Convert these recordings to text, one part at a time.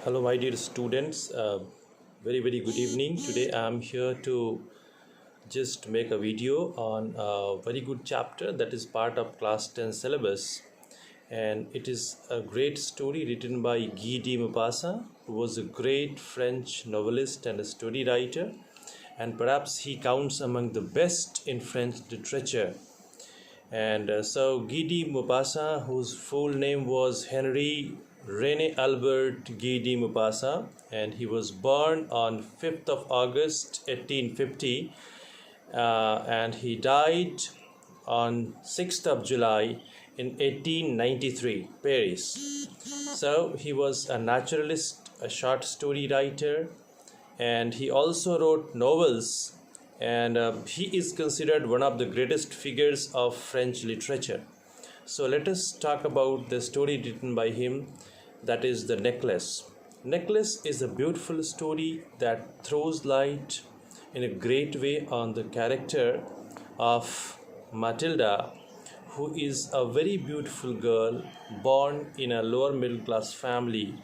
Hello, my dear students. Very good evening. Today I am here to just make a video on a very good chapter that is part of class 10 syllabus, and it is a great story written by Guy de Maupassant, who was a great French novelist and a story writer, and perhaps he counts among the best in French literature. And so Guy de Maupassant, whose full name was Henry René Albert Guy de Maupassant, and he was born on 5th of August 1850, and he died on 6th of July in 1893, Paris. So he was a naturalist, a short story writer, and he also wrote novels, and he is considered one of the greatest figures of French literature. So let us talk about the story written by him, that is The Necklace. Necklace is a beautiful story that throws light in a great way on the character of Matilda, who is a very beautiful girl born in a lower middle class family,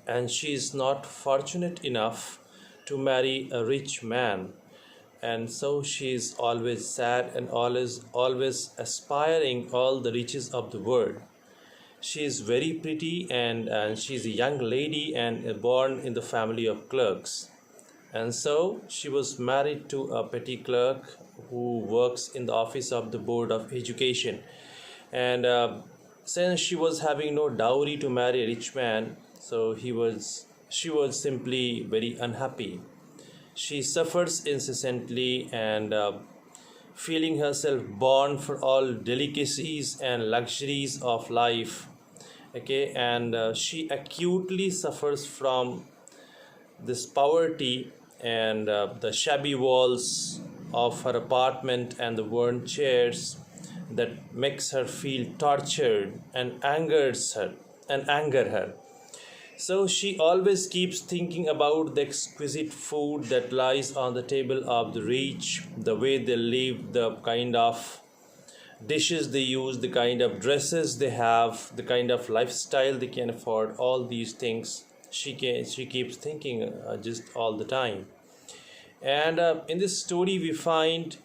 and she is not fortunate enough to marry a rich man, and so she is always sad and always aspiring all the riches of the world. She is very pretty, and she is a young lady and born in the family of clerks, and so she was married to a petty clerk who works in the office of the Board of Education. And since she was having no dowry to marry a rich man, so she was simply very unhappy. She suffers incessantly, and feeling herself born for all delicacies and luxuries of life. Okay, and she acutely suffers from this poverty and the shabby walls of her apartment and the worn chairs that makes her feel tortured and anger her. So she always keeps thinking about the exquisite food that lies on the table of the rich, the way they live, the kind of dishes they use, the kind of dresses they have, the kind of lifestyle they can afford. All these things she keeps thinking just all the time. And in this story we find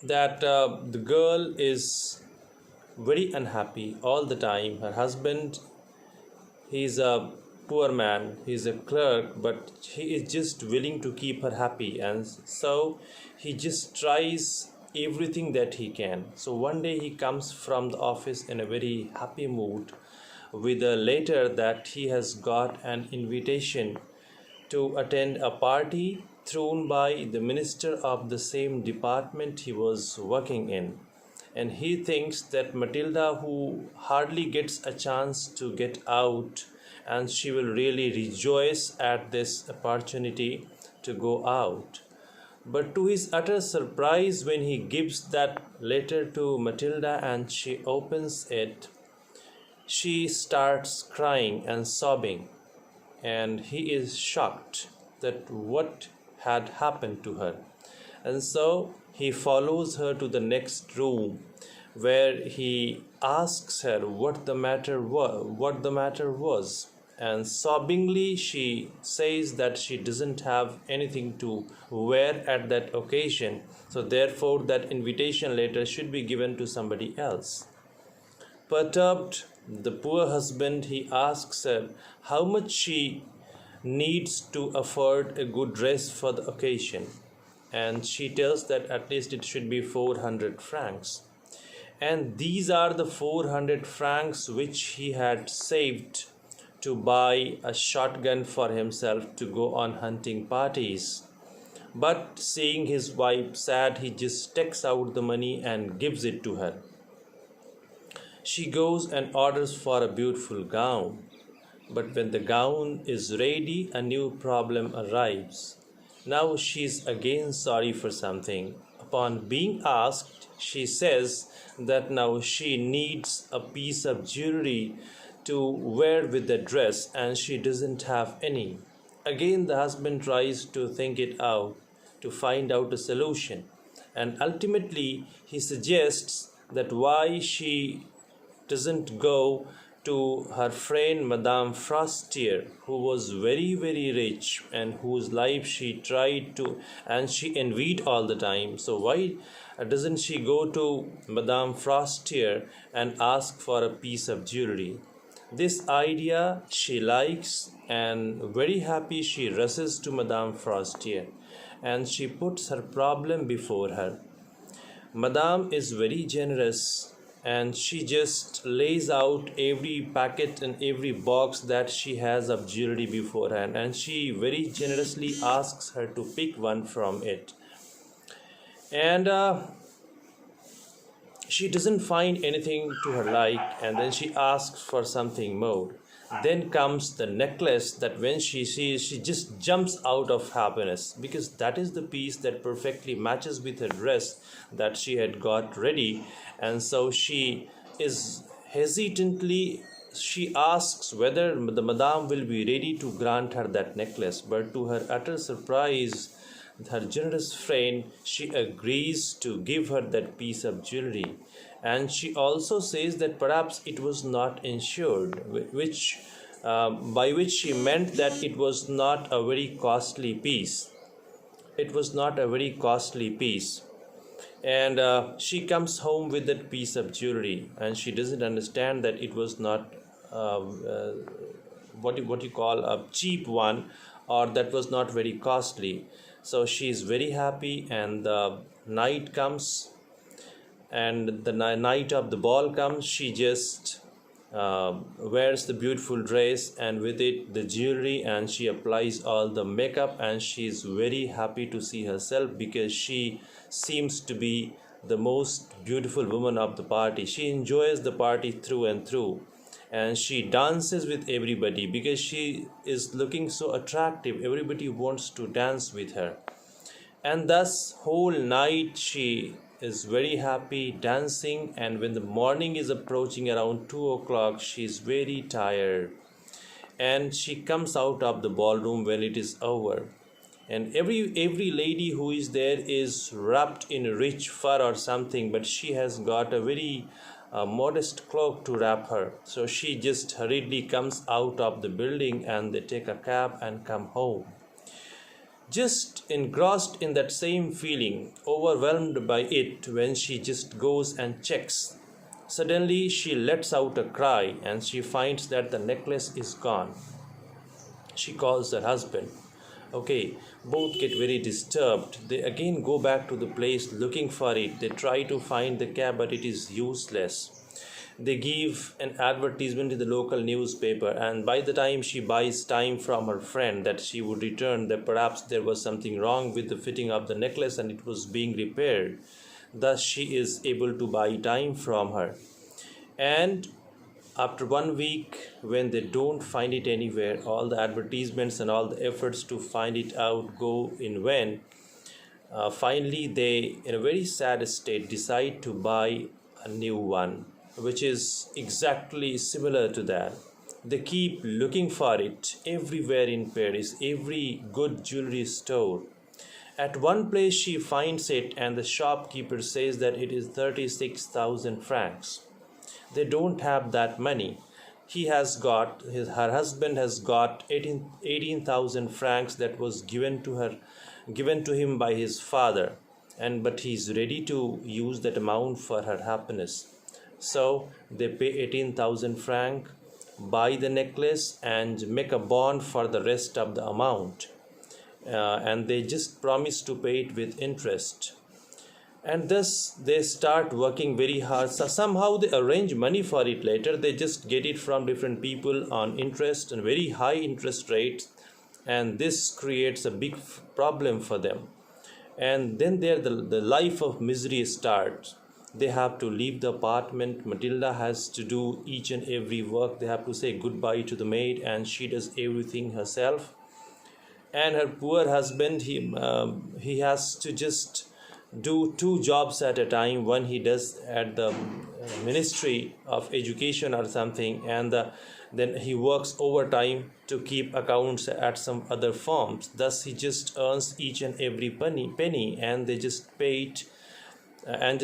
that the girl is very unhappy all the time. Her husband, he's a poor man, he's a clerk, but he is just willing to keep her happy, and so he just tries everything that he can. So one day he comes from the office in a very happy mood with a letter that he has got an invitation to attend a party thrown by the minister of the same department he was working in. And he thinks that Matilda, who hardly gets a chance to get out, and she will really rejoice at this opportunity to go out. But to his utter surprise, when he gives that letter to Matilda and she opens it, she starts crying and sobbing, and he is shocked that what had happened to her. And so he follows her to the next room, where he asks her what the matter was, and sobbingly she says that she doesn't have anything to wear at that occasion, so therefore that invitation letter should be given to somebody else. Perturbed, the poor husband, he asks her how much she needs to afford a good dress for the occasion, and she tells that at least it should be 400 francs. And these are the 400 francs which he had saved to buy a shotgun for himself to go on hunting parties. But seeing his wife sad, he just takes out the money and gives it to her. She goes and orders for a beautiful gown. But when the gown is ready, a new problem arrives. Now she is again sorry for something. Upon being asked, she says that now she needs a piece of jewelry to wear with the dress, and she doesn't have any. Again the husband tries to think it out, to find out a solution, and ultimately he suggests that why she doesn't go to her friend Madame Frostier, who was very, very rich and whose life she tried to and she envied all the time. So, why doesn't she go to Madame Frostier and ask for a piece of jewelry? This idea she likes, and very happy she rushes to Madame Frostier and she puts her problem before her. Madame is very generous and she just lays out every packet and every box that she has of jewelry beforehand, and she very generously asks her to pick one from it. And she doesn't find anything to her like, and then she asks for something more. Then comes the necklace that when she sees, she just jumps out of happiness, because that is the piece that perfectly matches with her dress that she had got ready. And so she is hesitantly, she asks whether the madame will be ready to grant her that necklace, but to her utter surprise, her generous friend, she agrees to give her that piece of jewelry. And she also says that perhaps it was not insured, which by which she meant that it was not a very costly piece. It was not a very costly piece. And she comes home with that piece of jewelry, and she doesn't understand that it was not what you call a cheap one, or that was not very costly. So she is very happy, and the night comes, and the night of the ball comes. She just wears the beautiful dress, and with it the jewelry, and she applies all the makeup, and she is very happy to see herself, because she seems to be the most beautiful woman of the party. She enjoys the party through and through, and she dances with everybody because she is looking so attractive. Everybody wants to dance with her, and thus whole night she is very happy dancing. And when the morning is approaching around 2 o'clock, she is very tired, and she comes out of the ballroom when it is over. And every lady who is there is wrapped in rich fur or something, but she has got a very modest cloak to wrap her. So she just hurriedly comes out of the building, and they take a cab and come home. Just engrossed in that same feeling, overwhelmed by it, when she just goes and checks, suddenly she lets out a cry, and she finds that the necklace is gone. She calls her husband. Okay, both get very disturbed. They again go back to the place looking for it. They try to find the cab, but it is useless. They give an advertisement in the local newspaper, and by the time she buys time from her friend that she would return, that perhaps there was something wrong with the fitting of the necklace and it was being repaired. Thus she is able to buy time from her. And after 1 week, when they don't find it anywhere, all the advertisements and all the efforts to find it out go in vain. Finally, they, in a very sad state, decide to buy a new one, which is exactly similar to that. They keep looking for it everywhere in Paris, every good jewelry store. At one place she finds it, and the shopkeeper says that it is 36,000 francs. They don't have that money. Her husband has got 18,000 francs that was given to him by his father, but he's ready to use that amount for her happiness. So they pay 18,000 francs, buy the necklace, and make a bond for the rest of the amount. And they just promise to pay it with interest. And thus they start working very hard. So somehow they arrange money for it later. They just get it from different people on interest and very high interest rates. And this creates a big problem for them. And then the life of misery starts. They have to leave the apartment. Matilda has to do each and every work. They have to say goodbye to the maid, and she does everything herself. And her poor husband, he has to just do 2 jobs at a time. One he does at the Ministry of Education or something, and then he works overtime to keep accounts at some other firms. Thus he just earns each and every penny, and they just pay it, and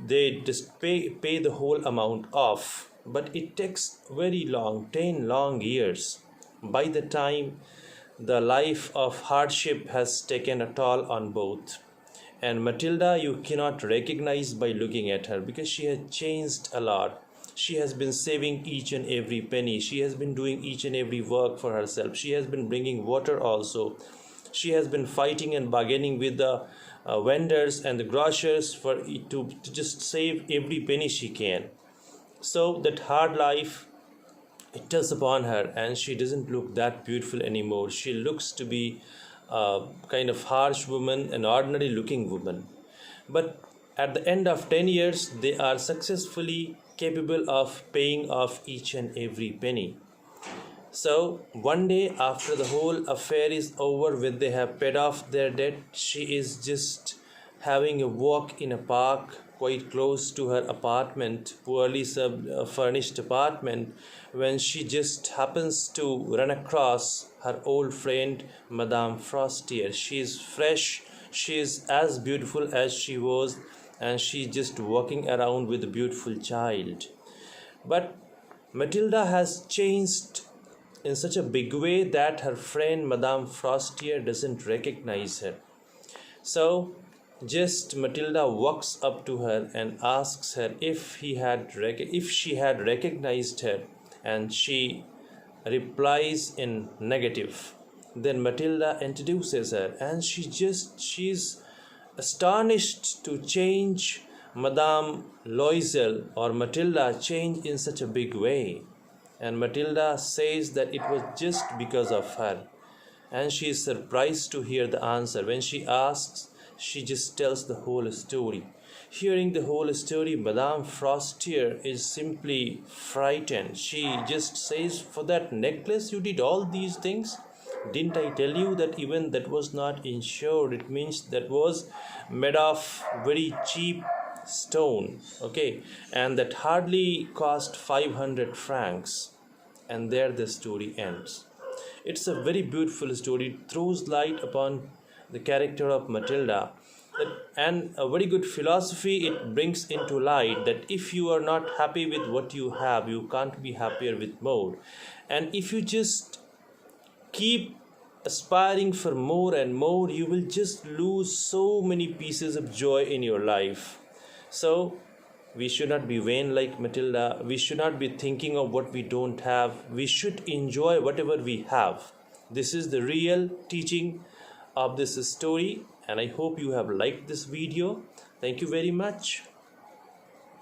they just pay the whole amount off. but it takes very long, 10 long years. By the time the life of hardship has taken a toll on both. And Matilda, you cannot recognize by looking at her because she has changed a lot. She has been saving each and every penny. She has been doing each and every work for herself. She has been bringing water also. She has been fighting and bargaining with the vendors and the grocers to just save every penny she can. So that hard life, it tells upon her, and she doesn't look that beautiful anymore. She looks to be a kind of harsh woman, an ordinary looking woman. But at the end of 10 years, they are successfully capable of paying off each and every penny. So one day after the whole affair is over, when they have paid off their debt, she is just having a walk in a park quite close to her apartment, poorly furnished apartment, when she just happens to run across her old friend Madame Frostier. She is fresh, she is as beautiful as she was, and she just walking around with a beautiful child. But Matilda has changed in such a big way that her friend Madame Frostier doesn't recognize her. So just Matilda walks up to her and asks her if she had recognized her, and she replies in negative. Then Matilda introduces her, and she's astonished to change Madame Loisel or Matilda change in such a big way. And Matilda says that it was just because of her. And she is surprised to hear the answer. When she asks, she just tells the whole story. Hearing the whole story, Madame Frostier is simply frightened. She just says, "For that necklace you did all these things? Didn't I tell you that even that was not insured? It means that was made of very cheap stone, okay, and that hardly cost 500 francs." And there the story ends. It's a very beautiful story. It throws light upon the character of Matilda, and a very good philosophy it brings into light, that if you are not happy with what you have, you can't be happier with more. And if you just keep aspiring for more and more, you will just lose so many pieces of joy in your life. So we should not be vain like Matilda. We should not be thinking of what we don't have. We should enjoy whatever we have. This is the real teaching of this story, and I hope you have liked this video. Thank you very much.